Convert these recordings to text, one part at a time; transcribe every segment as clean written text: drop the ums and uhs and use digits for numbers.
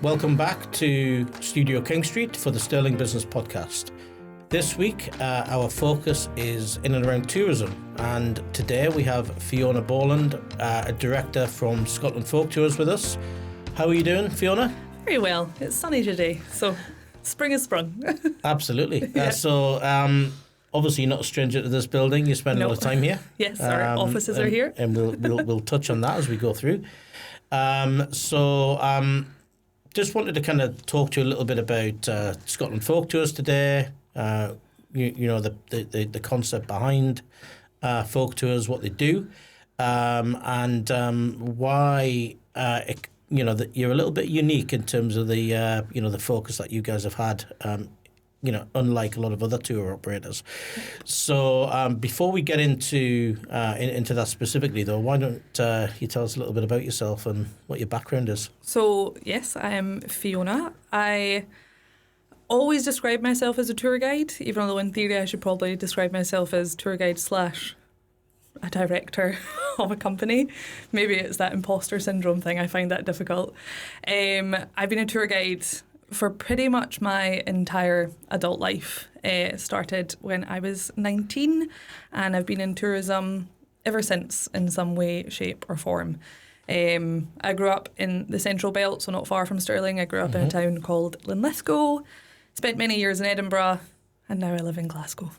Welcome back to Studio King Street for the Stirling Business Podcast. This week, our focus is in and around tourism, and today we have Fiona Boland, a director from Scotland Folk Tours with us. How are you doing, Fiona? Very well. It's sunny today, so spring has sprung. Absolutely. Yeah. Obviously you're not a stranger to this building. You spend a lot of time here. Yes, our offices are here. And we'll touch on that as we go through. Just wanted to kind of talk to you a little bit about Scotland Folk Tours today. The concept behind folk tours, what they do, and why that you're a little bit unique in terms of the focus that you guys have had. Unlike a lot of other tour operators. So before we get into that specifically, though, why don't you tell us a little bit about yourself and what your background is? So, yes, I am Fiona. I always describe myself as a tour guide, even though in theory I should probably describe myself as tour guide / a director of a company. Maybe it's that imposter syndrome thing. I find that difficult. I've been a tour guide for pretty much my entire adult life. It started when I was 19, and I've been in tourism ever since in some way, shape or form. I grew up in the Central Belt, so not far from Stirling. I grew up in a town called Linlithgow, spent many years in Edinburgh, and now I live in Glasgow.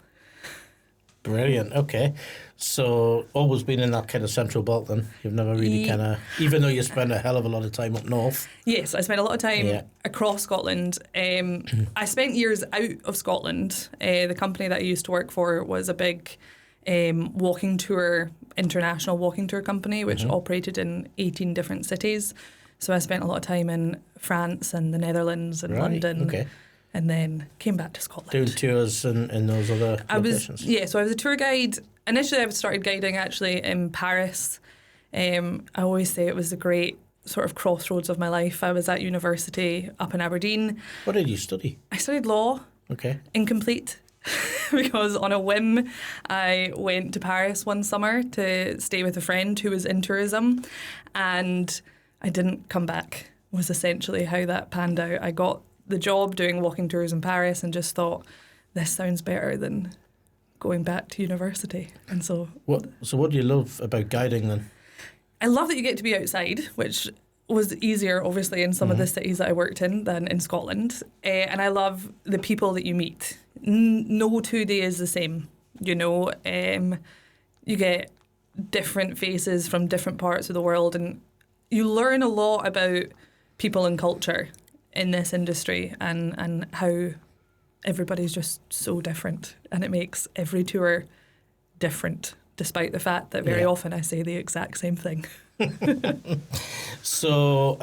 Brilliant. Okay. So always been in that kind of Central Belt then? You've never really kind of, even though you spend a hell of a lot of time up north? Yes, I spent a lot of time across Scotland. I spent years out of Scotland. The company that I used to work for was a big walking tour, international walking tour company, which operated in 18 different cities. So I spent a lot of time in France and the Netherlands and London. Okay. And then came back to Scotland. Doing tours in those other locations? So I was a tour guide. Initially, I started guiding actually in Paris. I always say it was a great sort of crossroads of my life. I was at university up in Aberdeen. What did you study? I studied law. Okay. Incomplete. Because on a whim, I went to Paris one summer to stay with a friend who was in tourism, and I didn't come back, was essentially how that panned out. I got the job doing walking tours in Paris and just thought, this sounds better than going back to university. And so what do you love about guiding then? I love that you get to be outside, which was easier obviously in some of the cities that I worked in than in Scotland. And I love the people that you meet. No 2 days is the same, you get different faces from different parts of the world, and you learn a lot about people and culture in this industry, and how everybody's just so different, and it makes every tour different, despite the fact that very often I say the exact same thing. So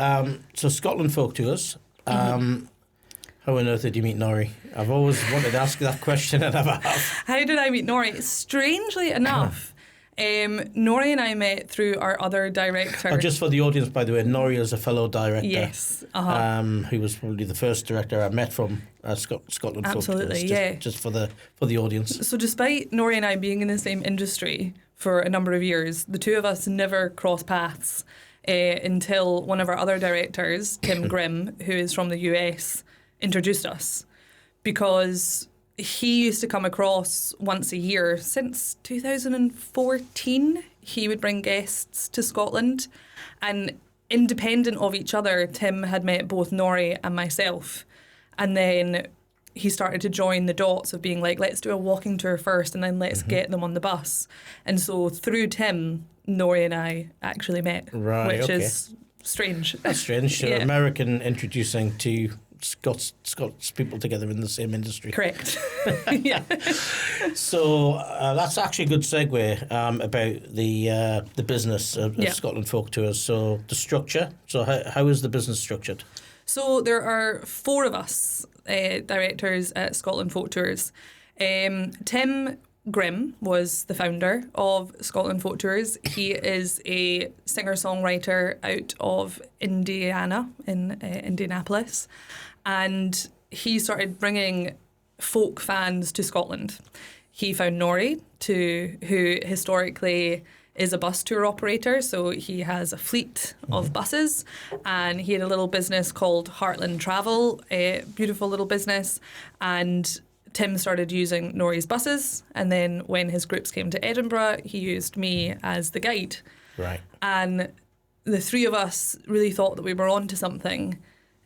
Scotland Folk Tours. How on earth did you meet Nori? I've always wanted to ask that question and never have. How did I meet Nori? Strangely enough, Nori and I met through our other director. Just for the audience, by the way, Nori is a fellow director. Yes. Who was probably the first director I met from Scotland Folk Tours. Absolutely, just for the audience. So despite Nori and I being in the same industry for a number of years, the two of us never crossed paths until one of our other directors, Tim Grimm, who is from the US, introduced us, because he used to come across once a year since 2014. He would bring guests to Scotland, and independent of each other, Tim had met both Nori and myself, and then he started to join the dots of being like, let's do a walking tour first and then let's get them on the bus. And so through Tim, Nori and I actually met, which is strange. That's strange. So American introducing two Scots people together in the same industry. Correct. Yeah. So that's actually a good segue about the business of Scotland Folk Tours. So the structure. So how is the business structured? So there are 4 of us directors at Scotland Folk Tours. Tim Grimm was the founder of Scotland Folk Tours. He is a singer-songwriter out of Indiana, in Indianapolis. And he started bringing folk fans to Scotland. He found Nori, who historically is a bus tour operator, so he has a fleet of buses, and he had a little business called Heartland Travel, a beautiful little business, and Tim started using Nori's buses, and then when his groups came to Edinburgh, he used me as the guide. Right. And the three of us really thought that we were onto something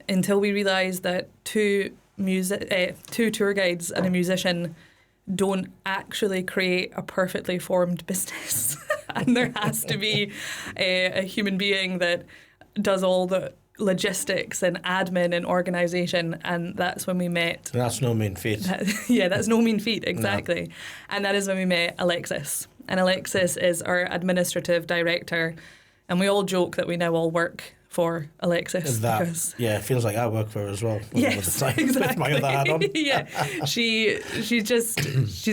until we realised that two tour guides and a musician don't actually create a perfectly formed business. And there has to be a human being that does all the logistics and admin and organisation, and that's when we met. And that's no mean feat. That's no mean feat, exactly. No. And that is when we met Alexis. And Alexis is our administrative director, and we all joke that we now all work for Alexis. It feels like I work for her as well. Yes, exactly. With my other hat on. Yeah, she's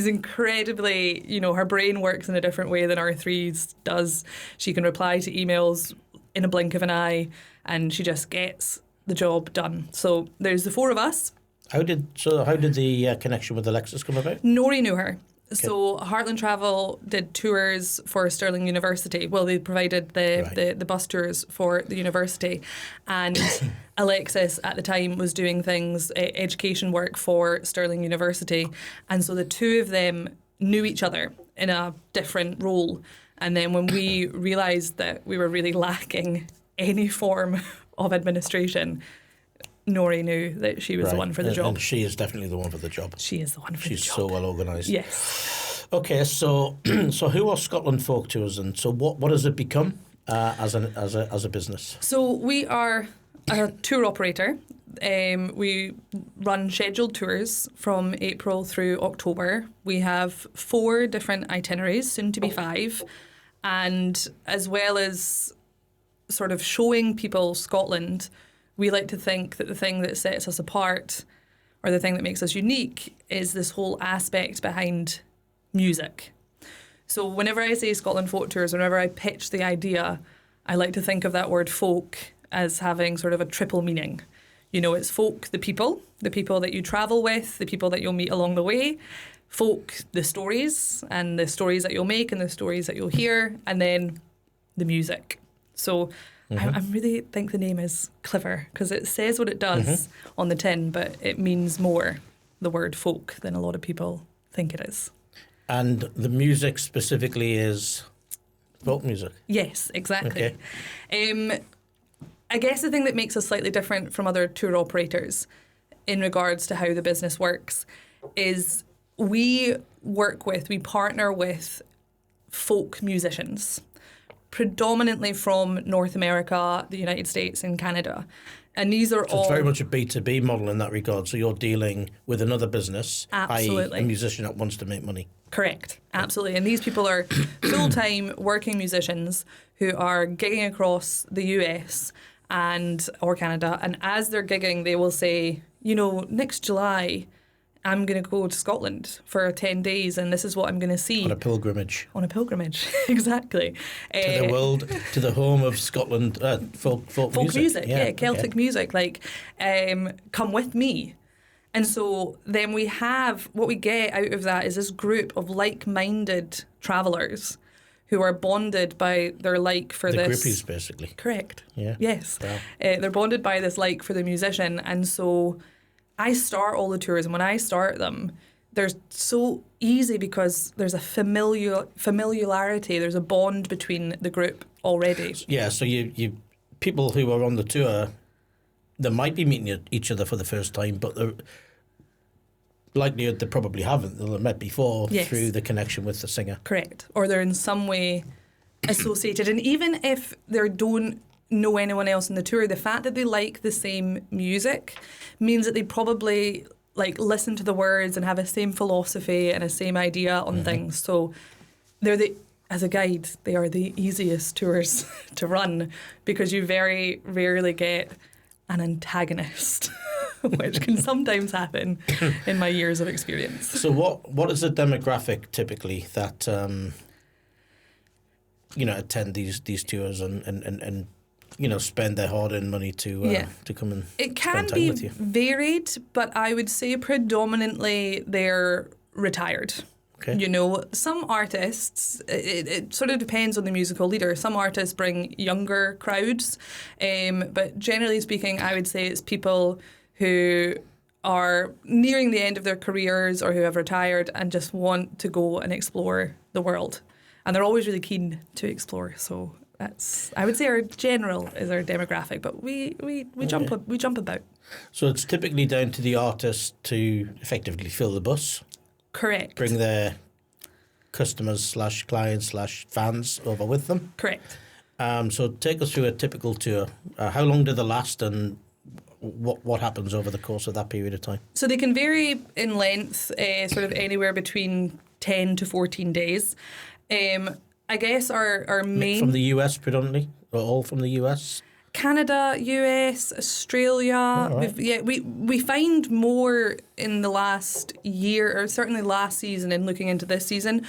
incredibly, her brain works in a different way than R3's does. She can reply to emails in a blink of an eye, and she just gets the job done. So there's the four of us. How did the connection with Alexis come about? Nori knew her. Okay. So Heartland Travel did tours for Stirling University. Well, they provided the bus tours for the university. And Alexis at the time was doing things, education work for Stirling University. And so the two of them knew each other in a different role. And then when we realised that we were really lacking any form of administration, Nori knew that she was the one for the job. And she is definitely the one for the job. She is the one for the job. She's so well organised. Yes. Okay, so who are Scotland Folk Tours, and so what has it become as a business? So we are a tour operator. We run scheduled tours from April through October. We have 4 different itineraries, soon to be 5, and as well as sort of showing people Scotland, we like to think that the thing that sets us apart, or the thing that makes us unique, is this whole aspect behind music. So whenever I say Scotland Folk Tours, whenever I pitch the idea, I like to think of that word folk as having sort of a triple meaning. It's folk, the people that you travel with, the people that you'll meet along the way, folk, the stories, and the stories that you'll make and the stories that you'll hear, and then the music. So I really think the name is clever because it says what it does on the tin, but it means more, the word folk, than a lot of people think it is. And the music specifically is folk music? Yes, exactly. Okay. I guess the thing that makes us slightly different from other tour operators in regards to how the business works is we partner with folk musicians, predominantly from North America, the United States and Canada. And these are all... It's very much a B2B model in that regard. So you're dealing with another business, absolutely, i.e. a musician that wants to make money. Correct, absolutely. And these people are full-time working musicians who are gigging across the US or Canada. And as they're gigging, they will say, next July, I'm going to go to Scotland for 10 days and this is what I'm going to see. On a pilgrimage, exactly. To the world, to the home of Scotland, folk music. Yeah, Celtic music, come with me. And so then what we get out of that is this group of like-minded travellers who are bonded by their like for the this. The groupies, basically. Correct. Yeah. Yes. Wow. They're bonded by this like for the musician. And so I start all the tours, and when I start them, they're so easy because there's a familiarity, there's a bond between the group already. Yeah, so you people who are on the tour, they might be meeting each other for the first time, but they're likely they probably haven't. They'll have met before through the connection with the singer. Correct. Or they're in some way associated. And even if they don't know anyone else in the tour, the fact that they like the same music means that they probably listen to the words and have a same philosophy and a same idea on things. So as a guide, they are the easiest tours to run because you very rarely get an antagonist, which can sometimes happen in my years of experience. So what is the demographic typically that attend these tours and spend their hard-earned money to come and it can spend time with be you? varied, but I would say predominantly they're retired. Okay. You know, some artists, it sort of depends on the musical leader. Some artists bring younger crowds, but generally speaking, I would say it's people who are nearing the end of their careers or who have retired and just want to go and explore the world. And they're always really keen to explore. So that's, I would say, our general is our demographic, but we jump about. So it's typically down to the artist to effectively fill the bus. Correct. Bring their customers / clients / fans over with them. Correct. So take us through a typical tour. How long do they last, and what happens over the course of that period of time? So they can vary in length, sort of anywhere between 10 to 14 days. I guess our main... From the US predominantly? Or all from the US? Canada, US, Australia. Oh, right. We find more in the last year, or certainly last season, and looking into this season,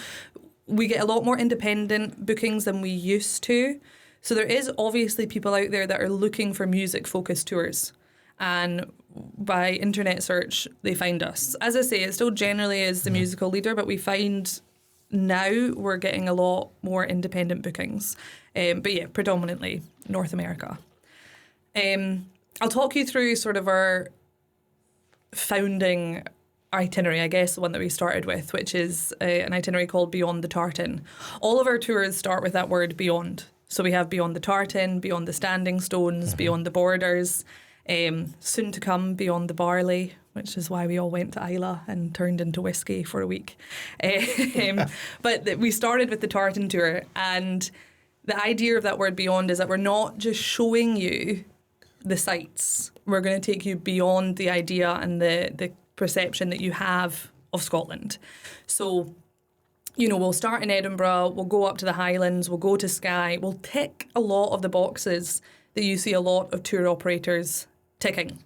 we get a lot more independent bookings than we used to. So there is obviously people out there that are looking for music-focused tours. And by internet search, they find us. As I say, it still generally is the musical leader, but we find now we're getting a lot more independent bookings. But yeah, predominantly North America. I'll talk you through sort of our founding itinerary, I guess, the one that we started with, which is an itinerary called Beyond the Tartan. All of our tours start with that word beyond. So we have Beyond the Tartan, Beyond the Standing Stones, Beyond the Borders, soon to come Beyond the Barley, which is why we all went to Islay and turned into whiskey for a week. But we started with the Tartan tour, and the idea of that word beyond is that we're not just showing you the sights. We're going to take you beyond the idea and the perception that you have of Scotland. So, you know, we'll start in Edinburgh, we'll go up to the Highlands, we'll go to Skye, we'll tick a lot of the boxes that you see a lot of tour operators ticking.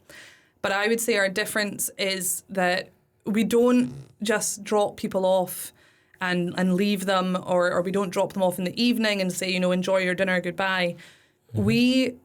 But I would say our difference is that we don't just drop people off and leave them, or we don't drop them off in the evening and say, you know, enjoy your dinner, goodbye. We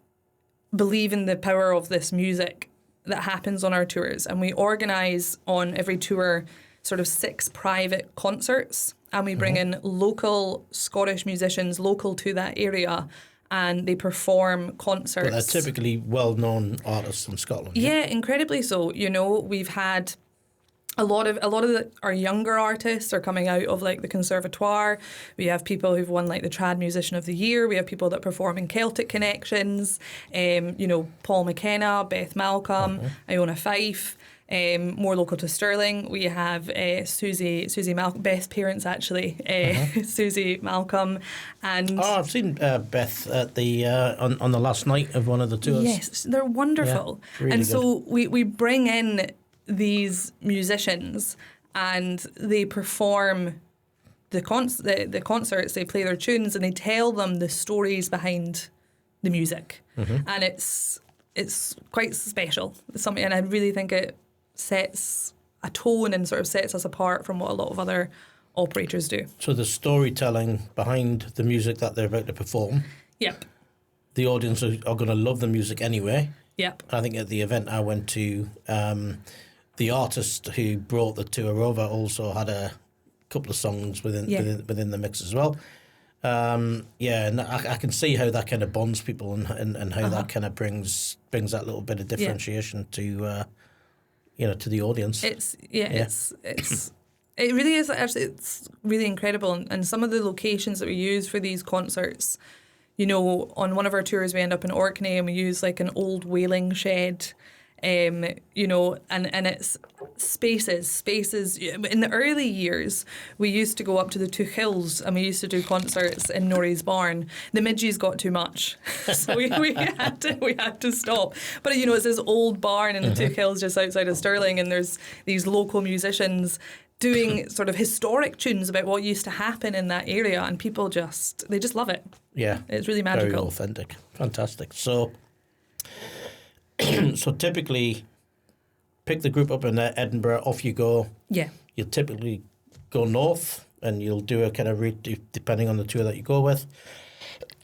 believe in the power of this music that happens on our tours, and we organise on every tour sort of 6 private concerts, and we bring in local Scottish musicians local to that area, and they perform concerts. But they're typically well-known artists in Scotland. Yeah, incredibly so. You know, we've had a lot of our younger artists are coming out of like the Conservatoire. We have people who've won like the Trad Musician of the Year. We have people that perform in Celtic Connections. You know, Paul McKenna, Beth Malcolm, Iona Fife. More local to Stirling, we have Susie Malcolm, Beth's parents actually, Susie Malcolm, and I've seen Beth at the on the last night of one of the tours. Yes, they're wonderful, really and good. so we bring in these musicians and they perform the concerts, they play their tunes, and they tell them the stories behind the music, and it's quite special. It's something, and I really think it sets a tone and sort of sets us apart from what a lot of other operators do. So the storytelling behind the music that they're about to perform. Yep. The audience are going to love the music anyway. Yep. I think at the event I went to, the artist who brought the tour over also had a couple of songs within the mix as well. And I can see how that kind of bonds people and how that kind of brings that little bit of differentiation to to the audience. It really is actually, it's really incredible, and some of the locations that we use for these concerts, you know, on one of our tours we end up in Orkney and we use like an old whaling shed. You know, and it's spaces. In the early years, we used to go up to the Two Hills and we used to do concerts in Norrie's Barn. The midges got too much, so we had to stop. But you know, it's this old barn in the Two Hills just outside of Stirling, and there's these local musicians doing sort of historic tunes about what used to happen in that area, and people just love it. Yeah, it's really magical. Very authentic, fantastic. So typically, pick the group up in Edinburgh, off you go. Yeah. You'll typically go north and you'll do a kind of route depending on the tour that you go with.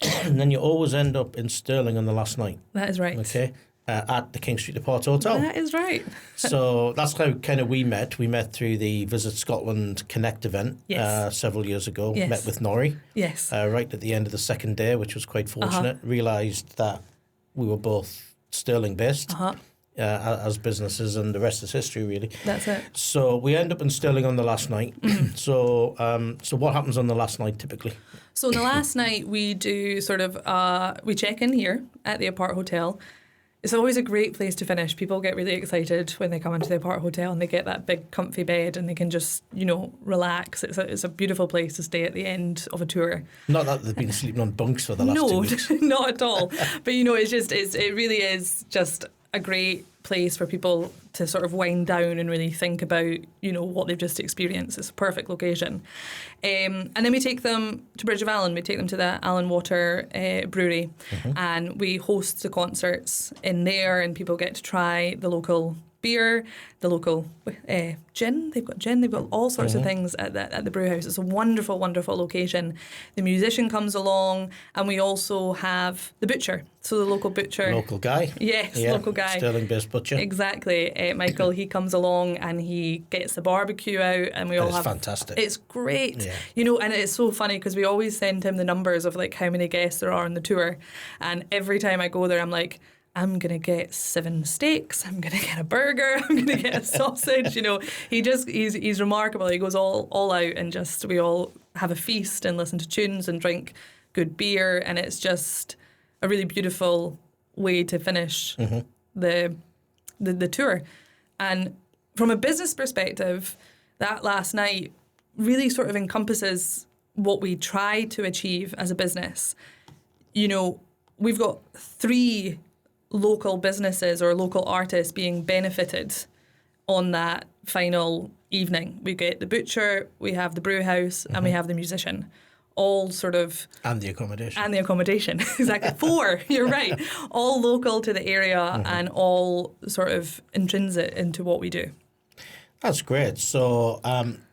And then you always end up in Stirling on the last night. That is right. Okay. at the King Street Depot Hotel. That is right. So that's how kind of we met. We met through the Visit Scotland Connect event several years ago. Yes. Met with Norrie. Yes. Right at the end of the second day, which was quite fortunate. Realised that we were both Stirling based. As businesses, and the rest is history, really. That's it. So we end up in Stirling on the last night. So what happens on the last night typically? So on the last night, we do sort of, we check in here at the Apart Hotel. It's always a great place to finish. People get really excited when they come into the Apart Hotel and they get that big comfy bed and they can just, relax. It's a beautiful place to stay at the end of a tour. Not that they've been sleeping on bunks for the last 2 weeks. No, not at all. But, it really is just a great place for people to sort of wind down and really think about, what they've just experienced. It's a perfect location. And then we take them to Bridge of Allan. We take them to the Allan Water Brewery, and we host the concerts in there, and people get to try the local beer, the local gin. They've got gin. They've got all sorts of things at the brew house. It's a wonderful, wonderful location. The musician comes along, and we also have the butcher. So the local butcher. Local guy. Yes, local guy. Stirling-based butcher. Exactly. Michael, he comes along and he gets the barbecue out, and we all have... It's fantastic. It's great. Yeah. And it's so funny because we always send him the numbers of like how many guests there are on the tour. And every time I go there, I'm like, I'm going to get 7 steaks, I'm going to get a burger, I'm going to get a sausage. He's remarkable. He goes all out, and just we all have a feast and listen to tunes and drink good beer, and it's just a really beautiful way to finish the tour. And from a business perspective, that last night really sort of encompasses what we try to achieve as a business. We've got 3 local businesses or local artists being benefited on that final evening. We get the butcher, we have the brew house, and we have the musician. All sort of... And the accommodation. And the accommodation, exactly. 4, you're right. All local to the area and all sort of intrinsic into what we do. That's great. So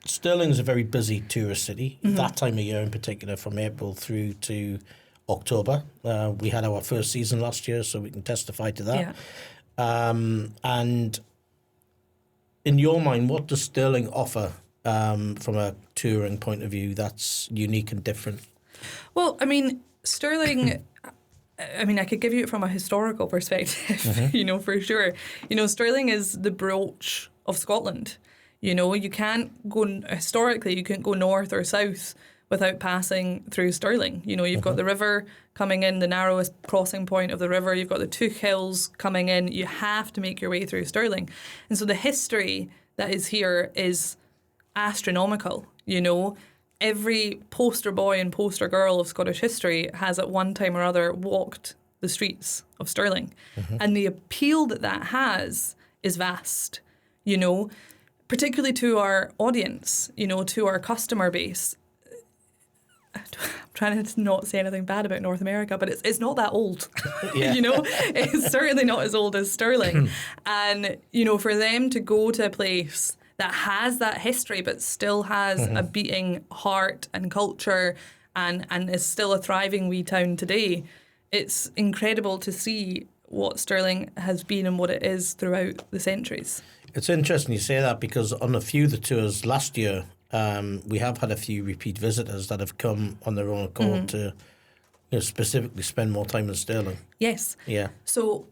Stirling's a very busy tourist city. That time of year in particular, from April through to October. We had our first season last year, so we can testify to that. Yeah. And in your mind, what does Stirling offer from a touring point of view that's unique and different? Well, Stirling... I could give you it from a historical perspective, for sure. Stirling is the brooch of Scotland. You can't go... Historically, you couldn't go north or south without passing through Stirling. You've got the river coming in, the narrowest crossing point of the river. You've got the Two Hills coming in. You have to make your way through Stirling. And so the history that is here is astronomical. Every poster boy and poster girl of Scottish history has at one time or other walked the streets of Stirling. And the appeal that has is vast, particularly to our audience, to our customer base. I'm trying to not say anything bad about North America, but it's not that old. It's certainly not as old as Stirling. And, for them to go to a place that has that history but still has a beating heart and culture and is still a thriving wee town today, it's incredible to see what Stirling has been and what it is throughout the centuries. It's interesting you say that, because on a few of the tours last year, we have had a few repeat visitors that have come on their own accord to specifically spend more time in Stirling. Yes. Yeah. So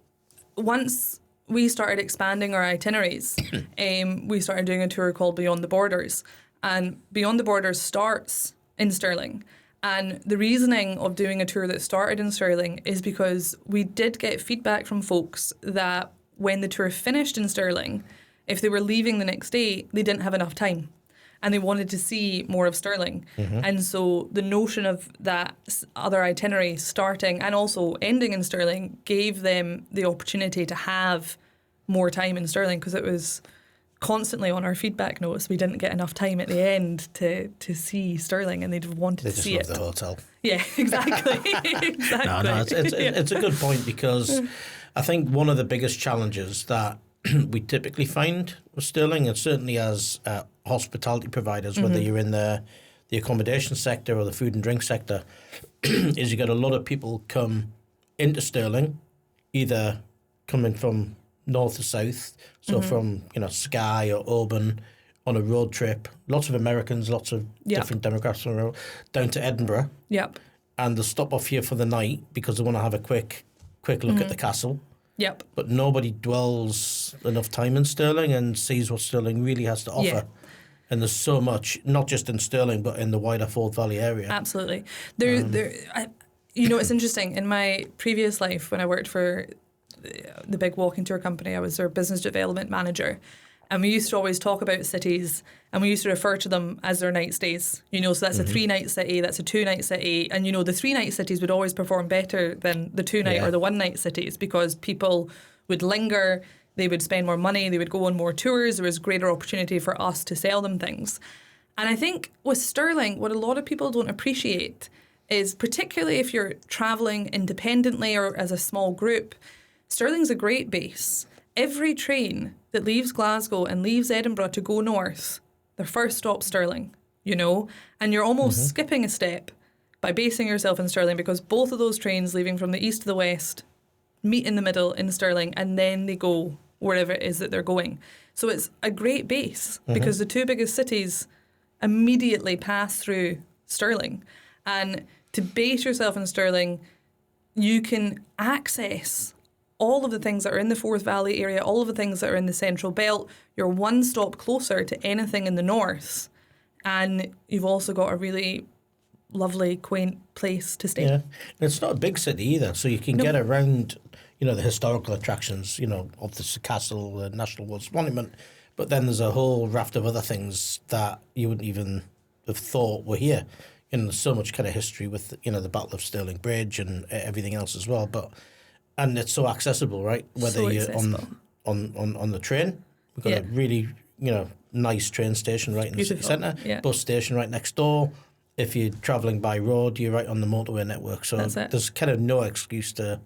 once we started expanding our itineraries, we started doing a tour called Beyond the Borders. And Beyond the Borders starts in Stirling. And the reasoning of doing a tour that started in Stirling is because we did get feedback from folks that when the tour finished in Stirling, if they were leaving the next day, they didn't have enough time. And they wanted to see more of Stirling. And so the notion of that other itinerary starting and also ending in Stirling gave them the opportunity to have more time in Stirling, because it was constantly on our feedback notes. We didn't get enough time at the end to see Stirling, and they wanted to see it. They just love the hotel. Yeah, exactly. Exactly. No, it's a good point, because I think one of the biggest challenges that we typically find with Stirling, and certainly as hospitality providers, whether you're in the accommodation sector or the food and drink sector, is you get a lot of people come into Stirling, either coming from north to south, so from Skye or Oban on a road trip, lots of Americans, lots of different demographics on the road, down to Edinburgh. Yep. And they'll stop off here for the night because they want to have a quick look at the castle. Yep. But nobody dwells enough time in Stirling and sees what Stirling really has to offer. Yeah. And there's so much, not just in Stirling, but in the wider Forth Valley area. Absolutely. It's interesting. In my previous life, when I worked for the big walking tour company, I was their business development manager. And we used to always talk about cities, and we used to refer to them as their night stays. So that's a 3-night city, that's a 2-night city. And, the 3-night cities would always perform better than the 2-night or the 1-night cities because people would linger, they would spend more money, they would go on more tours, there was greater opportunity for us to sell them things. And I think with Stirling, what a lot of people don't appreciate is, particularly if you're travelling independently or as a small group, Stirling's a great base. Every train that leaves Glasgow and leaves Edinburgh to go north, their first stop Stirling, and you're almost skipping a step by basing yourself in Stirling because both of those trains leaving from the east to the west meet in the middle in Stirling and then they go wherever it is that they're going. So it's a great base because the two biggest cities immediately pass through Stirling. And to base yourself in Stirling, you can access all of the things that are in the Forth Valley area, all of the things that are in the Central Belt. You're one stop closer to anything in the north. And you've also got a really lovely, quaint place to stay. Yeah. And it's not a big city either, so you can get around, the historical attractions, of the castle, the National World Monument. But then there's a whole raft of other things that you wouldn't even have thought were here. There's so much kind of history with, the Battle of Stirling Bridge and everything else as well. And it's so accessible, right? Whether you're on the train, we've got a really, nice train station right in the city centre, bus station right next door. If you're travelling by road, you're right on the motorway network. So there's kind of no excuse to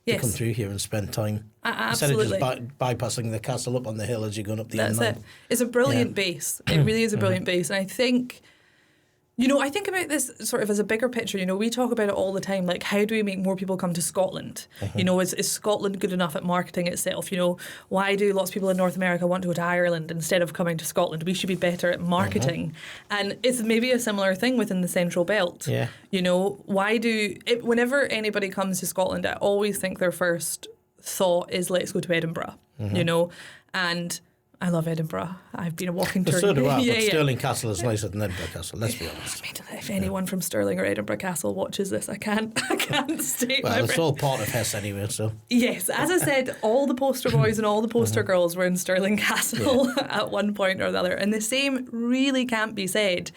come through here and spend time. Absolutely. Instead of just bypassing the castle up on the hill as you're going up the M9. That's it. It's a brilliant base. It really is a brilliant base. And I think... I think about this sort of as a bigger picture. We talk about it all the time, like how do we make more people come to Scotland? Is Scotland good enough at marketing itself? Why do lots of people in North America want to go to Ireland instead of coming to Scotland? We should be better at marketing. And it's maybe a similar thing within the Central Belt. Yeah. Whenever anybody comes to Scotland, I always think their first thought is let's go to Edinburgh, and... I love Edinburgh. I've been a walking tour. So do I, but Stirling Castle is nicer than Edinburgh Castle, let's be honest. If anyone from Stirling or Edinburgh Castle watches this, I can't state my Well, it's all part of Hess anyway, so... Yes, as I said, all the poster boys and all the poster girls were in Stirling Castle at one point or the other. And the same really can't be said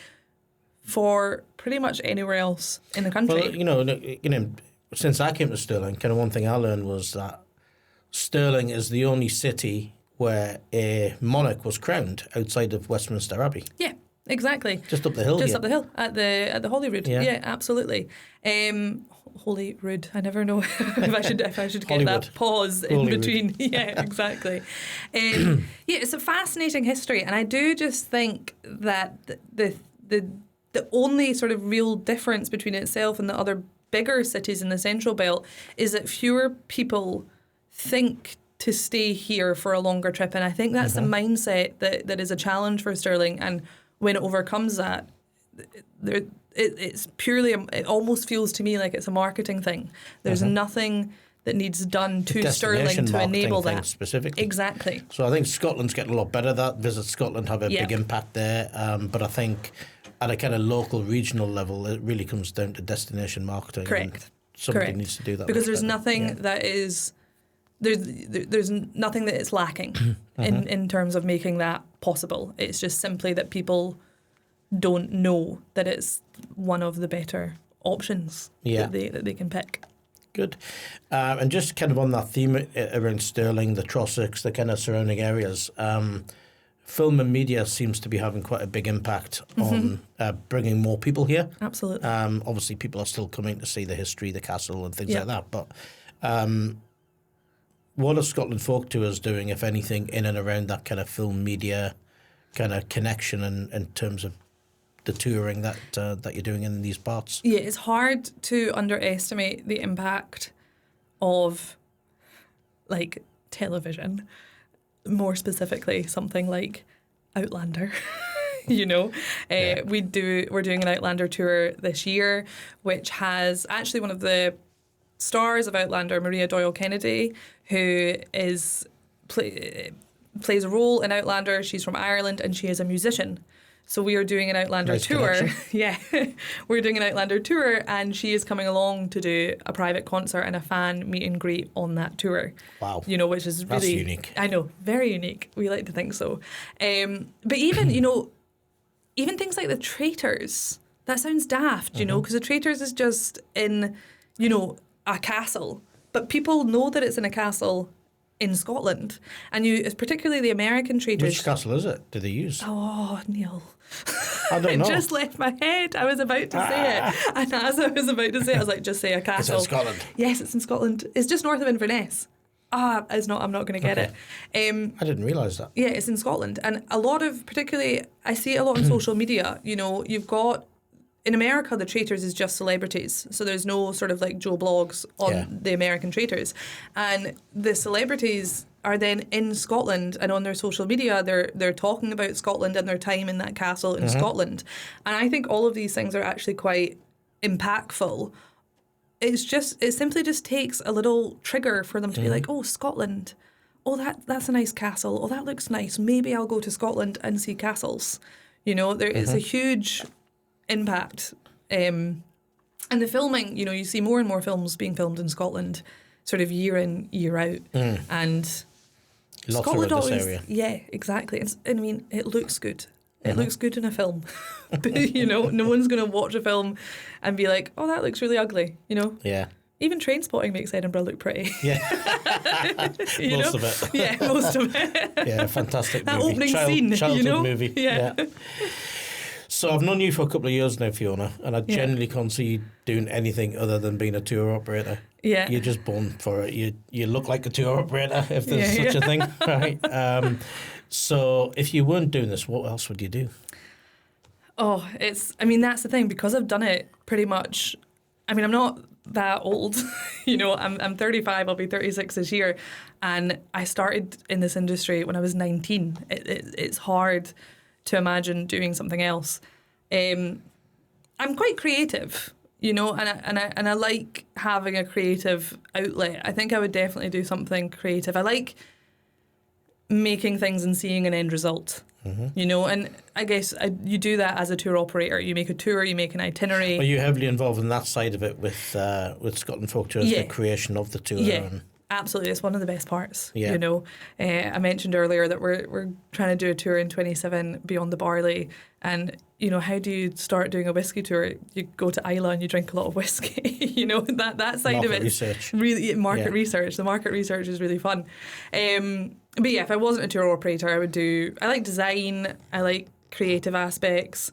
for pretty much anywhere else in the country. Well, since I came to Stirling, kind of one thing I learned was that Stirling is the only city where a monarch was crowned outside of Westminster Abbey. Yeah, exactly. Just up the hill. Just up the hill at the Holyrood. Yeah, absolutely. Holyrood. I never know if I should get Hollywood. that pause in between. Yeah, exactly. It's a fascinating history, and I do just think that the only sort of real difference between itself and the other bigger cities in the Central Belt is that fewer people think to stay here for a longer trip. And I think that's the mindset that is a challenge for Stirling. And when it overcomes that, it's purely, it almost feels to me like it's a marketing thing. There's nothing that needs done to Stirling to enable that. Specifically. Exactly. So I think Scotland's getting a lot better at that. Visit Scotland have a big impact there. But I think at a kind of local, regional level, it really comes down to destination marketing. Correct. Somebody needs to do that. Because there's nothing that is... There's nothing that it's lacking in terms of making that possible. It's just simply that people don't know that it's one of the better options that they can pick. Good. And just kind of on that theme around Stirling, the Trossachs, the kind of surrounding areas, film and media seems to be having quite a big impact on bringing more people here. Absolutely. Obviously, people are still coming to see the history, the castle and things like that, but... what are Scotland Folk Tours doing, if anything, in and around that kind of film media kind of connection in terms of the touring that you're doing in these parts? Yeah, it's hard to underestimate the impact of like television, more specifically something like Outlander. We're doing an Outlander tour this year, which has actually one of the stars of Outlander, Maria Doyle Kennedy, who plays a role in Outlander. She's from Ireland and she is a musician. So we are doing an Outlander tour. Yeah, we're doing an Outlander tour, and she is coming along to do a private concert and a fan meet and greet on that tour. Wow. Which is really... That's unique. I know, very unique. We like to think so. But even, even things like the Traitors, that sounds daft, because the Traitors is just in, a castle. But people know that it's in a castle in Scotland. And it's particularly the American Traitors. Which castle is it? Do they use? Oh, Neil. I don't know. It just left my head. I was about to say it. And as I was about to say it, I was like, just say a castle. It's in Scotland. Yes, it's in Scotland. It's just north of Inverness. I'm not going to get it. I didn't realise that. Yeah, it's in Scotland. And a lot of, particularly, I see it a lot on social media. You've got, in America, the Traitors is just celebrities. So there's no sort of like Joe Blogs on the American Traitors. And the celebrities are then in Scotland, and on their social media, they're talking about Scotland and their time in that castle in Scotland. And I think all of these things are actually quite impactful. It simply just takes a little trigger for them to be like, oh, Scotland. Oh, that's a nice castle. Oh, that looks nice. Maybe I'll go to Scotland and see castles. It's a huge impact. And the filming, you see more and more films being filmed in Scotland, sort of year in, year out. And Lots Scotland around this always, area. yeah, exactly. It looks good. It looks good in a film. But, no one's going to watch a film and be like, oh, that looks really ugly, Yeah. Even Trainspotting makes Edinburgh look pretty. Yeah. Most of it. Yeah, most of it. Yeah, fantastic that movie. Opening scene, Childhood movie. Yeah. So I've known you for a couple of years now, Fiona, and I genuinely can't see you doing anything other than being a tour operator. Yeah. You're just born for it. You look like a tour operator, if there's such a thing, right? So if you weren't doing this, what else would you do? Oh, that's the thing, because I've done it pretty much. I'm not that old, I'm 35, I'll be 36 this year, and I started in this industry when I was 19. It's hard to imagine doing something else. I'm quite creative, and I like having a creative outlet. I think I would definitely do something creative. I like making things and seeing an end result. And I guess you do that as a tour operator. You make a tour, you make an itinerary. Are you heavily involved in that side of it with Scotland Folk Tours, the creation of the tour? Yeah, absolutely. It's one of the best parts. Yeah. I mentioned earlier that we're trying to do a tour in 27 Beyond the Barley. And, how do you start doing a whiskey tour? You go to Islay and you drink a lot of whiskey. That side of it. Research. Really, market research. The market research is really fun. But yeah, if I wasn't a tour operator, I like design, I like creative aspects.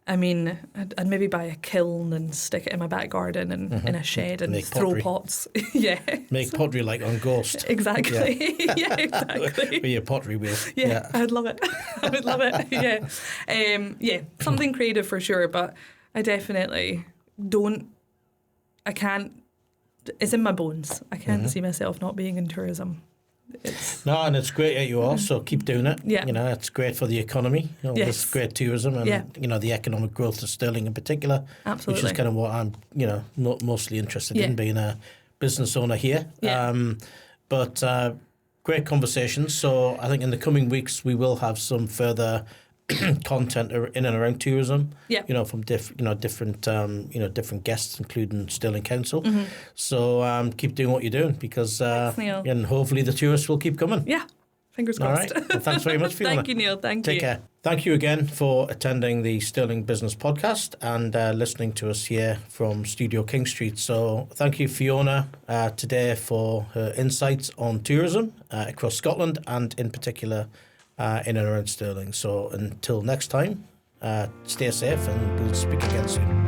I'd maybe buy a kiln and stick it in my back garden and in a shed and throw pottery. pots. Yeah. Make pottery like on Ghost. Exactly. Yeah, exactly. With your pottery wheel. Yeah, I'd love it. I would love it. Yeah. Something creative for sure, but I definitely it's in my bones. I can't see myself not being in tourism. And it's great that you are, so keep doing it. Yeah. It's great for the economy. It's great tourism and, the economic growth of Stirling in particular. Absolutely. Which is kind of what I'm, mostly interested in, being a business owner here. Yeah. But great conversations. So I think in the coming weeks we will have some further content in and around tourism. Yeah. From different guests, including Stirling Council. So keep doing what you're doing, because Thanks, Neil. and hopefully the tourists will keep coming. Yeah. Fingers All crossed. right. Well, thanks very much, Fiona. Thank you, Neil. Thank you. Take care. Thank you again for attending the Stirling Business Podcast and listening to us here from Studio King Street. So thank you, Fiona, today for her insights on tourism across Scotland and in particular in and around Stirling. So until next time, stay safe and we'll speak again soon.